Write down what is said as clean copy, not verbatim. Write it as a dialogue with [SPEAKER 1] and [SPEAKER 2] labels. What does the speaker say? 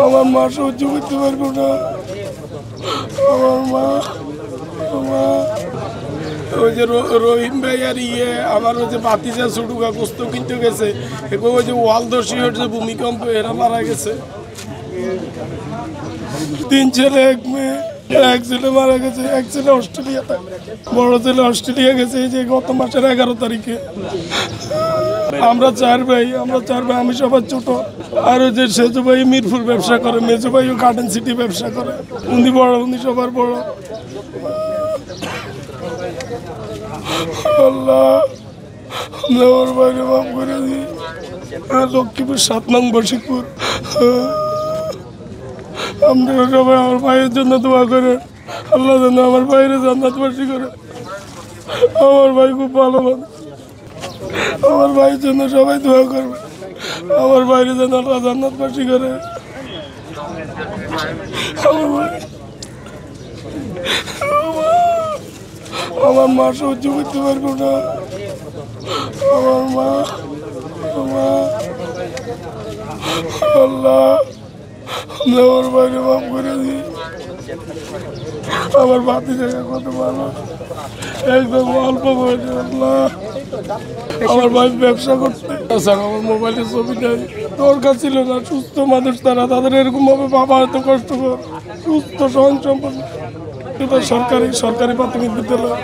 [SPEAKER 1] আমার মা সহ্য করতে পারবো না। আমার মা ওই যে রহিম ভাই আর আমার ওই যে বাতিজা ছোটু কাগস্ত কিনতে গেছে, ওই যে ওয়ালদর্শীর যে ভূমিকম্প এরা মারা গেছে। 3 ছেলে 1 মেয়ে, এক ছেলে মারা গেছে, এক ছেলে অস্ট্রেলিয়া থাকে, বড় ছেলে অস্ট্রেলিয়া গেছে এই যে গত মাসের 11 তারিখে। আমরা 4 ভাই, আমি সবার ছোট। আর ওই যে সেজু ভাই মিরপুর ব্যবসা করে, মেজু ভাইও গার্ডেন সিটি ব্যবসা করে। উনি বড়, উনি সবার বড়। আল্লাহ আমার বাইরে মাফ করে দিই। লক্ষ্মীপুর 7 নং বশিকপুর। আপনারা সবাই আমার ভাইয়ের জন্য দোয়া করে, আল্লাহ যেন আমার ভাইয়ের জান্নাতবাসী করে। আমার ভাই খুব ভালো মানুষ, আমার ভাইয়ের জন্য সবাই দোয়া করবে। আমার ভাইয়ের যেন আল্লাহ জান্নাতবাসী করে। আমার মা সহ্য করতে পারবো না। আমার মা আল্লাহ আমার বাইরে মাফ করে দিই। আমার বাতি জায়গা কত ভালো, একদম অল্প বয়সে। আল্লাহ আমার ভাই ব্যবসা করতে, আমার মোবাইলের ছবি নেই, দরকার ছিল না। সুস্থ মানুষ তারা, তাদের এরকম ভাবে বাবা এত কষ্ট কর, সুস্থ সহন সম্পন্ন সরকারি প্রাথমিক বিদ্যালয়।